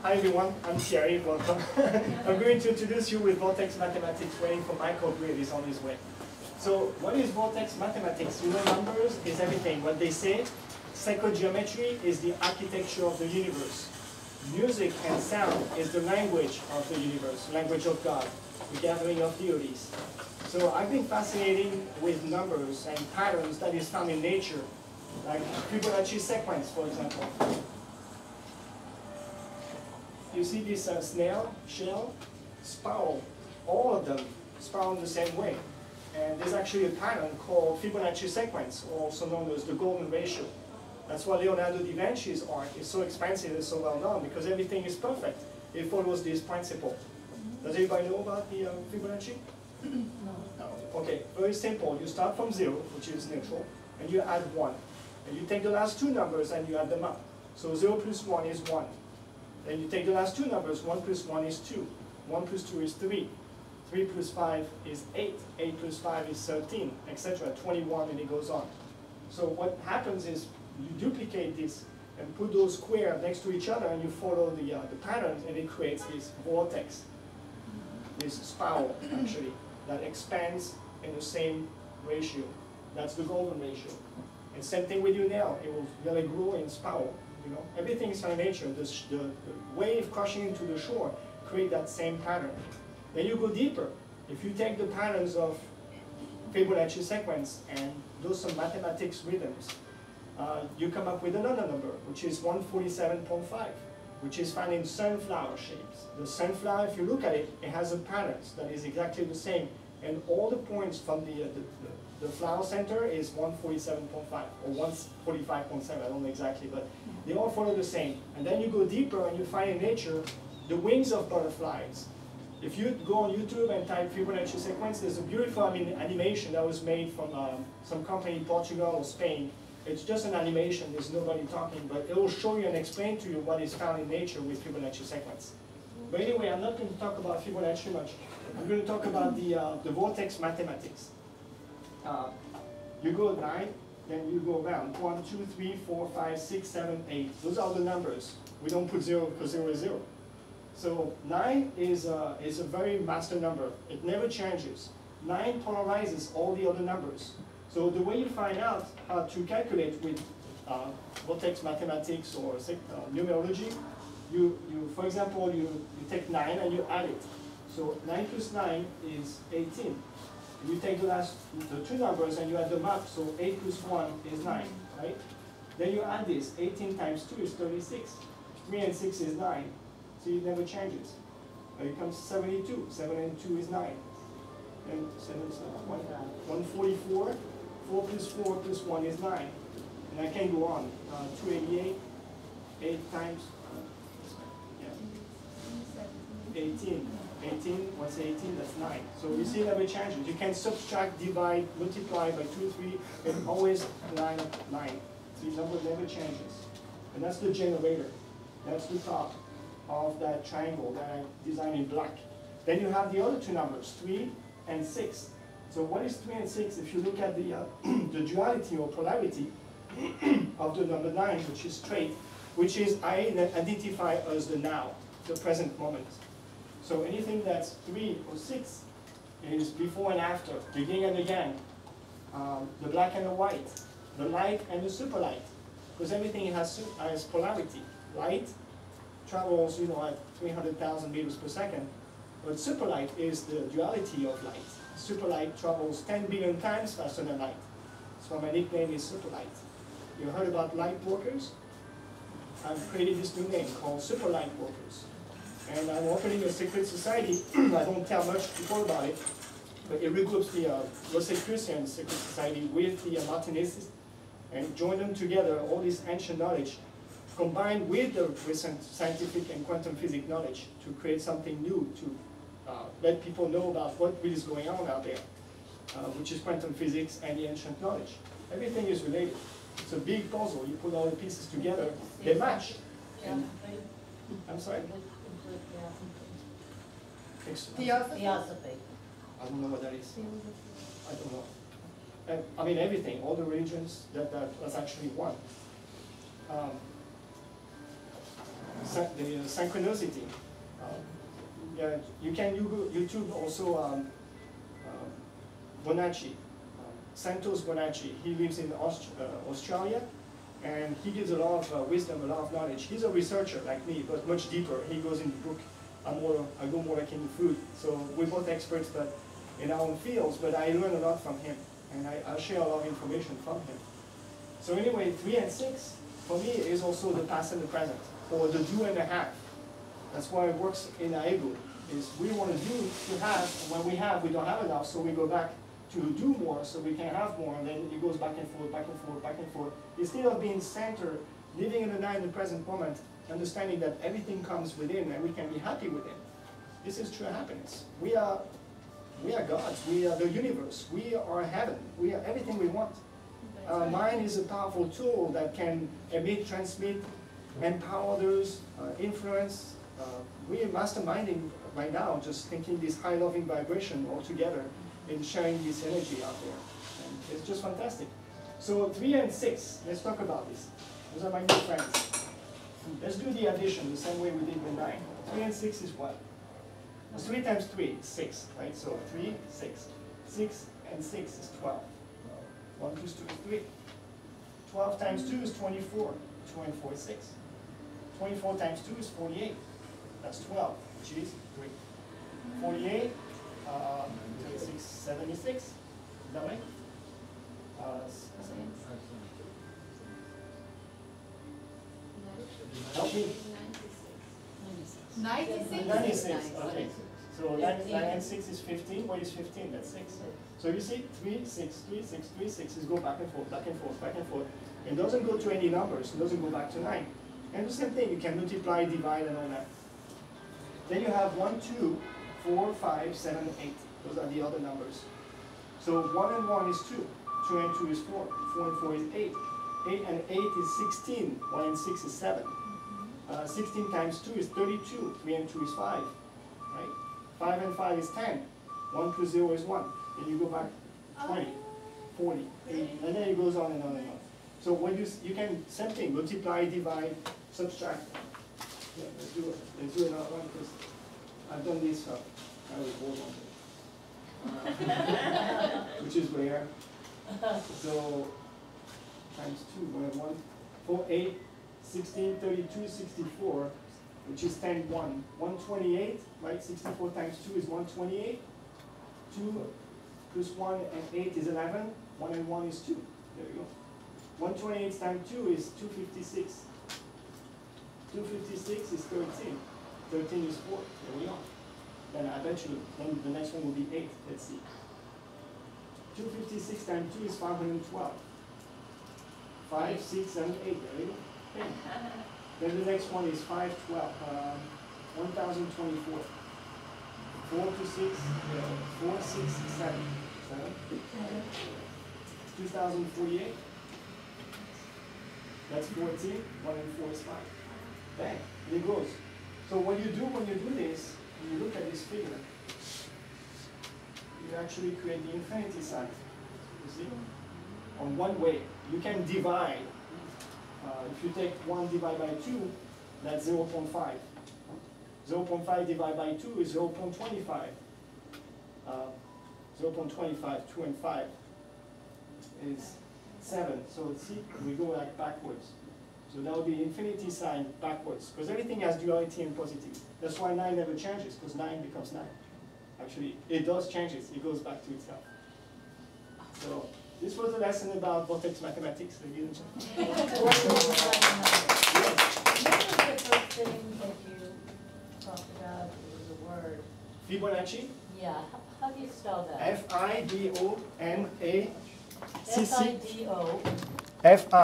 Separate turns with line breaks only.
Hi everyone, I'm Thierry, welcome. I'm going to introduce you with Vortex Mathematics, waiting for Michael Grid is on his way. So what is Vortex Mathematics? You know, numbers is everything. What they say, psychogeometry is the architecture of the universe. Music and sound is the language of the universe, language of God, the gathering of deities. So I've been fascinated with numbers and patterns that is found in nature, like Fibonacci sequence, for example. You see this snail, shell, spiral, all of them spiral in the same way. And there's actually a pattern called Fibonacci sequence, also known as the golden ratio. That's why Leonardo da Vinci's art is so expensive and so well known, because everything is perfect. It follows this principle. Does everybody know about the Fibonacci? No. Okay, very simple. You start from 0, which is neutral, and you add 1. And you take the last two numbers and you add them up. So 0 plus 1 is 1. Then you take the last two numbers, 1 plus 1 is 2, 1 plus 2 is 3, 3 plus 5 is 8, 8 plus 5 is 13, etc., 21, and it goes on. So what happens is you duplicate this and put those squares next to each other and you follow the patterns, and it creates this vortex, this spiral actually, that expands in the same ratio. That's the golden ratio. And same thing with your nail, it will really grow in spiral. You know, everything is in nature. The wave crashing into the shore create that same pattern. Then you go deeper. If you take the patterns of Fibonacci sequence and do some mathematics rhythms, you come up with another number, which is 147.5, which is found in sunflower shapes. The sunflower, if you look at it, it has a pattern that is exactly the same. And all the points from the flower center is 147.5 or 145.7, I don't know exactly, but they all follow the same. And then you go deeper and you find in nature the wings of butterflies. If you go on YouTube and type Fibonacci sequence, there's a beautiful animation that was made from some company in Portugal or Spain. It's just an animation, there's nobody talking, but it will show you and explain to you what is found in nature with Fibonacci sequence. But anyway, I'm not going to talk about Fibonacci much. I'm going to talk about the Vortex Mathematics. You go 9, then you go around 1, 2, 3, 4, 5, 6, 7, 8. Those are the numbers. We don't put 0 because 0 is 0. So 9 is a very master number. It never changes. 9 polarizes all the other numbers. So the way you find out how to calculate with Vortex Mathematics or numerology, for example, you take 9 and you add it. So 9 plus 9 is 18. You take the two numbers and you add them up, so 8 plus 1 is 9, right? Then you add this, 18 times 2 is 36. 3 and 6 is 9, so it never changes. It comes 72, 7 and 2 is 9. And 7 is 144, 4 plus 4 plus 1 is 9. And I can go on, 288, 8 times, 18. 18, what's 18? That's 9. So you see it never changes. You can subtract, divide, multiply by 2, 3, and always line up 9. So the number never changes. And that's the generator. That's the top of that triangle that I designed in black. Then you have the other two numbers, 3 and 6. So what is 3 and 6? If you look at the, the duality or polarity of the number 9, which is straight, which is I identify as the now, the present moment. So anything that's 3 or 6 is before and after, the yin and the yang, the black and the white, the light and the super light, because everything has polarity. Light travels, at 300,000 meters per second, but super light is the duality of light. Super light travels 10 billion times faster than light. So my nickname is super light. You heard about light workers? I've created this new name called super light workers. And I'm opening a secret society. I don't tell much people about it, but it regroups the Rosicrucian secret society with the Martinists and join them together, all this ancient knowledge, combined with the recent scientific and quantum physics knowledge to create something new, to let people know about what really is going on out there, which is quantum physics and the ancient knowledge. Everything is related. It's a big puzzle. You put all the pieces together, they match. And, I'm sorry?
Theosophy.
I don't know what that is. I don't know. I mean everything, all the religions, that's actually one. synchronicity. Yeah, you can YouTube also Bonacci, Santos Bonacci. He lives in Australia, and he gives a lot of wisdom, a lot of knowledge. He's a researcher like me, but much deeper. He goes in the book. I go more like in food. So we're both experts, but in our own fields. But I learn a lot from him, and I share a lot of information from him. So anyway, 3 and 6 for me is also the past and the present, or the do and the have. That's why it works in our ego. Is we want to do to have, and when we don't have enough, so we go back to do more, so we can have more, and then it goes back and forth, back and forth, back and forth. Instead of being centered, living in the now in the present moment, understanding that everything comes within and we can be happy within. This is true happiness. We are gods. We are the universe. We are heaven. We are everything we want. Mind is a powerful tool that can emit, transmit, empower others, influence. We are masterminding right now, just thinking this high loving vibration all together and sharing this energy out there. And it's just fantastic. So 3 and 6, let's talk about this. Those are my new friends. Let's do the addition the same way we did with 9. 3 and 6 is what? 3 times 3 is 6, right? So 3, 6. 6 and 6 is 12. 1 plus 2 is 3. 12 times 2 is 24. 2 and 4 is 6. 24 times 2 is 48. That's 12, which is 3. 48, 36, 76. Is that right? Help me.
96.
96, okay. So 9 and 6 is 15. What is 15? That's 6. So you see, 3, 6, 3, 6, 3, 6 is go back and forth, back and forth, back and forth. It doesn't go to any numbers. It doesn't go back to 9. And the same thing, you can multiply, divide, and all that. Then you have 1, 2, 4, 5, 7, 8. Those are the other numbers. So 1 and 1 is 2. 2 and 2 is 4. 4 and 4 is 8. 8 and 8 is 16. 1 and 6 is 7. 16 times 2 is 32. 3 and 2 is 5. Right? 5 and 5 is 10. 1 plus 0 is 1. Then you go back 20, 40, 80, and then it goes on and on and on. So when you can, same thing, multiply, divide, subtract. Yeah, let's do it. Let's do another one because I've done this, I was bored on it. Which is rare. So, times 2, 1, 4, 8, 16, 32, 64, which is 10, 1. 128, right? 64 times 2 is 128. 2 plus 1 and 8 is 11. 1 and 1 is 2. There you go. 128 times 2 is 256. 256 is 13. 13 is 4. There we are. Then I bet you, then the next one will be 8. Let's see. 256 times 2 is 512. 5, 6, 7, 8. There you go. 10. Then the next one is 512. 1024. 4 to 6, 4, 6, 7. 7. 2048. That's 14. 1 and 4 is 5. Bang. It goes. So what you do when you do this, when you look at this figure, you actually create the infinity sign. You see? On one way. You can divide. If you take 1 divided by 2, that's 0.5. 0.5 divided by 2 is 0.25. 0.25, 2 and 5 is 7. So see, we go like backwards. So that would be infinity sign backwards. Because everything has duality and positive. That's why 9 never changes, because 9 becomes 9. Actually, it does change it. It goes back to itself. So this was a lesson about Vortex Mathematics, ladies and gentlemen.
What was the first thing that you talked about? It was a word.
Fibonacci.
Yeah. How do you spell that?
F-I-B-O-N-A-C-C.
F-I-D-O.
F-I.